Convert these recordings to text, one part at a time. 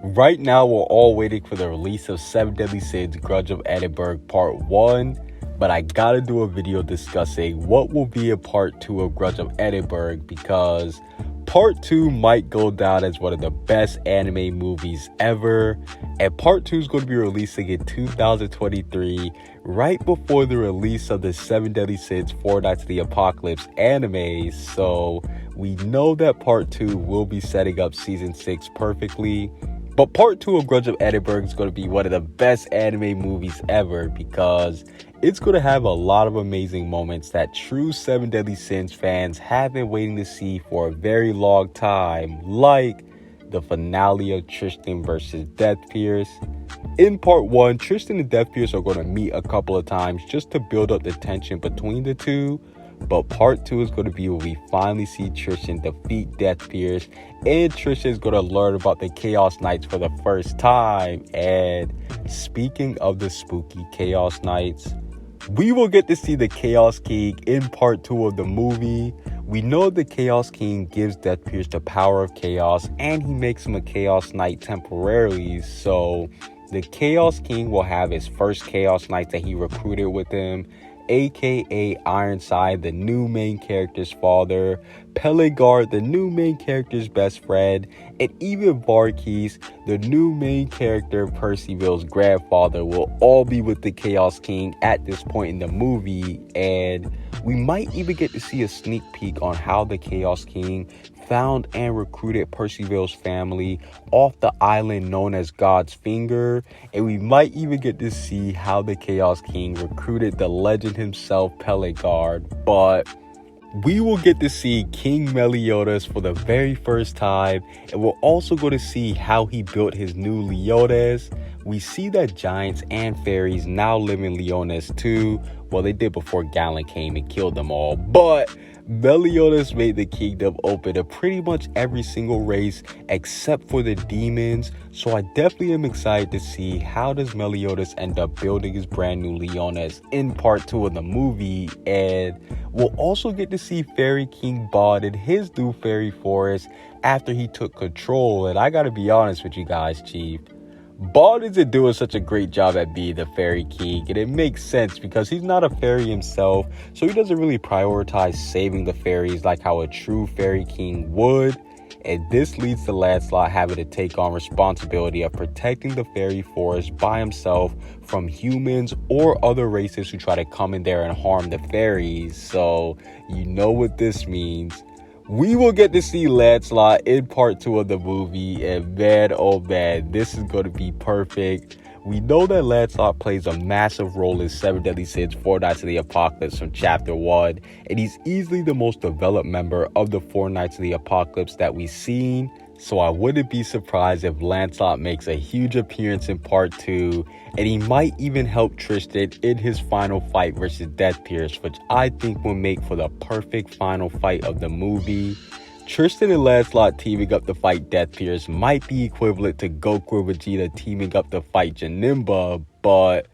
Right now, we're all waiting for the release of 7 Deadly Sins Grudge of Edinburgh Part 1, but I gotta do a video discussing what will be a Part 2 of Grudge of Edinburgh because Part 2 might go down as one of the best anime movies ever, and Part 2 is going to be releasing in 2023, right before the release of the 7 Deadly Sins 4 Nights of the Apocalypse anime, so we know that Part 2 will be setting up Season 6 perfectly. But Part 2 of Grudge of Edinburgh is going to be one of the best anime movies ever because it's going to have a lot of amazing moments that true 7 Deadly Sins fans have been waiting to see for a very long time, like the finale of Tristan versus Deathpierce. In Part 1, Tristan and Deathpierce are going to meet a couple of times just to build up the tension between the two. But Part 2 is going to be where we finally see Tristan defeat Deathpierce, and Tristan is going to learn about the Chaos Knights for the first time. And speaking of the spooky Chaos Knights, we will get to see the Chaos King in Part 2 of the movie. We know the Chaos King gives Deathpierce the power of chaos, and he makes him a Chaos Knight temporarily, so the Chaos King will have his first Chaos Knight that he recruited with him, aka Ironside, the new main character's father, Pelegard, the new main character's best friend, and even Varkis, the new main character Percival's grandfather, will all be with the Chaos King at this point in the movie, and we might even get to see a sneak peek on how the Chaos King found and recruited Percival's family off the island known as God's Finger, and we might even get to see how the Chaos King recruited the legend himself, Pelegard. But we will get to see King Meliodas for the very first time, and we're also going to see how he built his new Leones. We see that giants and fairies now live in Leones too. Well, they did before Galen came and killed them all, but Meliodas made the kingdom open to pretty much every single race except for the demons, so I definitely am excited to see how does Meliodas end up building his brand new Leones in Part 2 of the movie. And we'll also get to see Fairy King Bod in his new fairy forest after he took control, and I gotta be honest with you guys, Chief, Bod isn't doing such a great job at being the fairy king, and it makes sense because he's not a fairy himself, so he doesn't really prioritize saving the fairies like how a true fairy king would, and this leads to Lancelot having to take on responsibility of protecting the fairy forest by himself from humans or other races who try to come in there and harm the fairies. So you know what this means. We will get to see Lancelot in Part 2 of the movie, and man, oh man, this is going to be perfect. We know that Lancelot plays a massive role in 7 Deadly Sins 4 Nights of the Apocalypse from Chapter 1, and he's easily the most developed member of the 4 Nights of the Apocalypse that we've seen, so I wouldn't be surprised if Lancelot makes a huge appearance in Part 2, and he might even help Tristan in his final fight versus Deathpierce, which I think will make for the perfect final fight of the movie. Tristan and Lancelot teaming up to fight Deathpierce might be equivalent to Goku and Vegeta teaming up to fight Janemba, but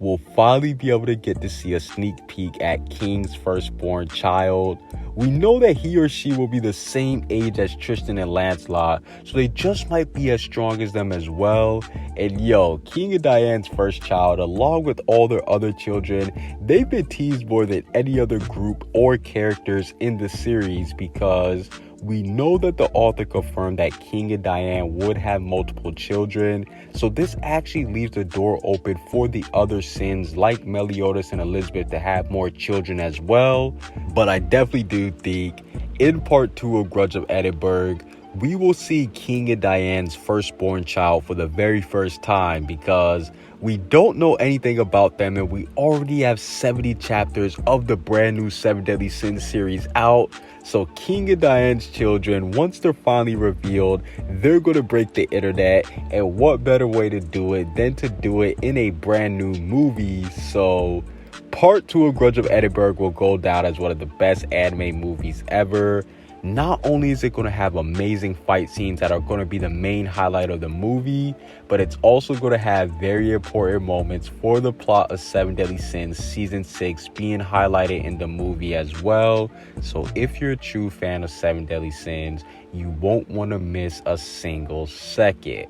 we'll finally be able to get to see a sneak peek at King's firstborn child. We know that he or she will be the same age as Tristan and Lancelot, so they just might be as strong as them as well. And yo, King and Diane's first child, along with all their other children, they've been teased more than any other group or characters in the series because we know that the author confirmed that King and Diane would have multiple children, so this actually leaves the door open for the other sins like Meliodas and Elizabeth to have more children as well. But I definitely do think in Part 2 of Grudge of Edinburgh, we will see King and Diane's firstborn child for the very first time because we don't know anything about them, and we already have 70 chapters of the brand new 7 Deadly Sins series out. So King and Diane's children, once they're finally revealed, they're going to break the internet, and what better way to do it than to do it in a brand new movie. So Part 2 of Grudge of Edinburgh will go down as one of the best anime movies ever. Not only is it going to have amazing fight scenes that are going to be the main highlight of the movie, but it's also going to have very important moments for the plot of 7 Deadly Sins Season 6 being highlighted in the movie as well. So if you're a true fan of 7 Deadly Sins, you won't want to miss a single second.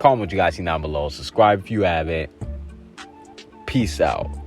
Comment what you guys see down below. Subscribe if you haven't. Peace out.